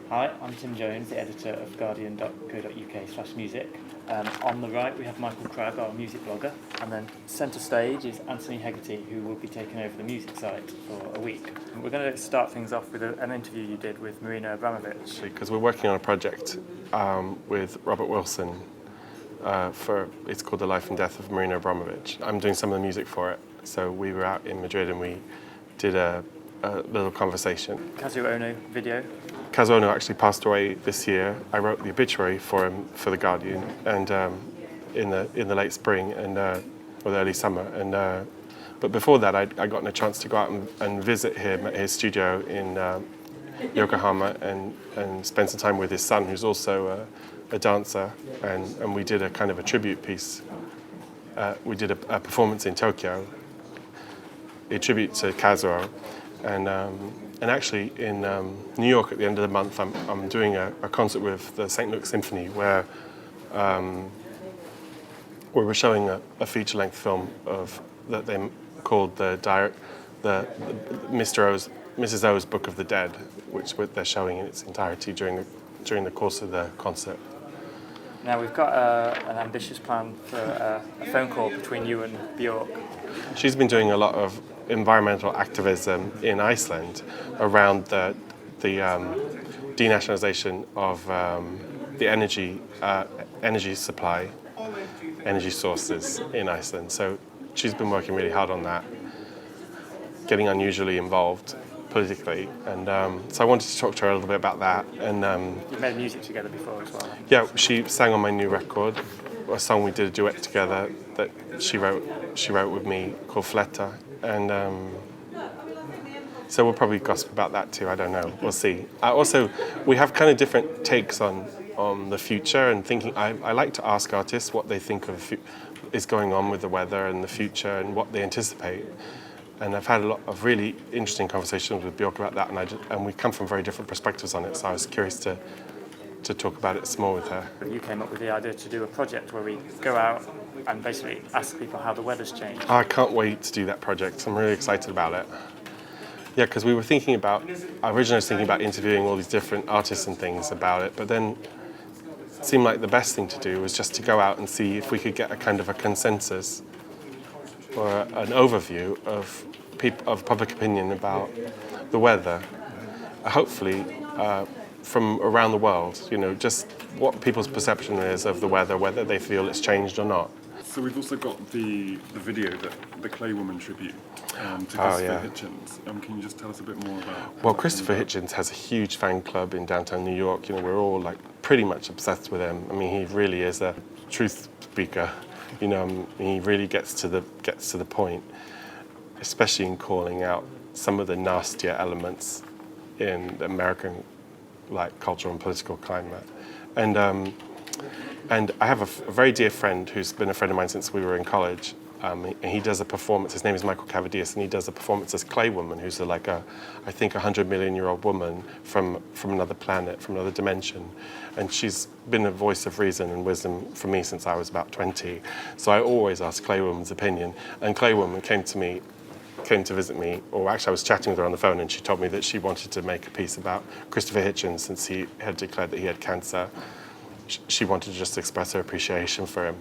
Hi, I'm Tim Jones, the editor of guardian.co.uk/music. On the right we have Michael Cragg, our music blogger, and then centre stage is Antony Hegarty, who will be taking over the music site for a week. And we're going to start things off with an interview you did with Marina Abramovich. Because we're working on a project with Robert Wilson it's called The Life and Death of Marina Abramovich. I'm doing some of the music for it, so we were out in Madrid and we did a little conversation. Kazuo Ono video. Kazuo Ono actually passed away this year. I wrote the obituary for him for The Guardian, and in the late spring and or the early summer. And but before that, I gotten a chance to go out and visit him at his studio in Yokohama and spend some time with his son, who's also a dancer. And we did a kind of a tribute piece. We did a performance in Tokyo, a tribute to Kazuo. And actually in New York at the end of the month, I'm doing a concert with the St. Luke's Symphony where we're showing a feature-length film that they called the Mrs. O's Book of the Dead, which they're showing in its entirety during the course of the concert. Now we've got an ambitious plan for a phone call between you and Björk. She's been doing a lot of environmental activism in Iceland around the denationalization of the energy supply, energy sources in Iceland. So she's been working really hard on that, getting unusually involved politically, and so I wanted to talk to her a little bit about that. And you've made music together before as well. Yeah, she sang on my new record, a song we did a duet together that she wrote with me called Fletta, and so we'll probably gossip about that too. I don't know. We'll see. Also, we have kind of different takes on the future and thinking. I like to ask artists what they think is going on with the weather and the future and what they anticipate. And I've had a lot of really interesting conversations with Björk about that, and we come from very different perspectives on it. So I was curious to talk about it some more with her. You came up with the idea to do a project where we go out and basically ask people how the weather's changed. I can't wait to do that project. I'm really excited about it. Yeah, because I originally was thinking about interviewing all these different artists and things about it, but then it seemed like the best thing to do was just to go out and see if we could get a kind of a consensus or an overview of public opinion about the weather, hopefully from around the world, just what people's perception is of the weather, whether they feel it's changed or not. So we've also got the video, the Clay Woman tribute to Christopher Hitchens. Can you just tell us a bit more about? Well, Christopher Hitchens has a huge fan club in downtown New York. We're all pretty much obsessed with him. I mean, he really is a truth speaker. He really gets to the point, especially in calling out some of the nastier elements in the American cultural and political climate. And I have a very dear friend who's been a friend of mine since we were in college. And he does a performance. His name is Michael Cavadias, and he does a performance as Clay Woman, who's I think 100 million year old woman from another planet, from another dimension. And she's been a voice of reason and wisdom for me since I was about 20. So I always ask Clay Woman's opinion. And Clay Woman came to visit me, or actually I was chatting with her on the phone, and she told me that she wanted to make a piece about Christopher Hitchens since he had declared that he had cancer. She wanted to just express her appreciation for him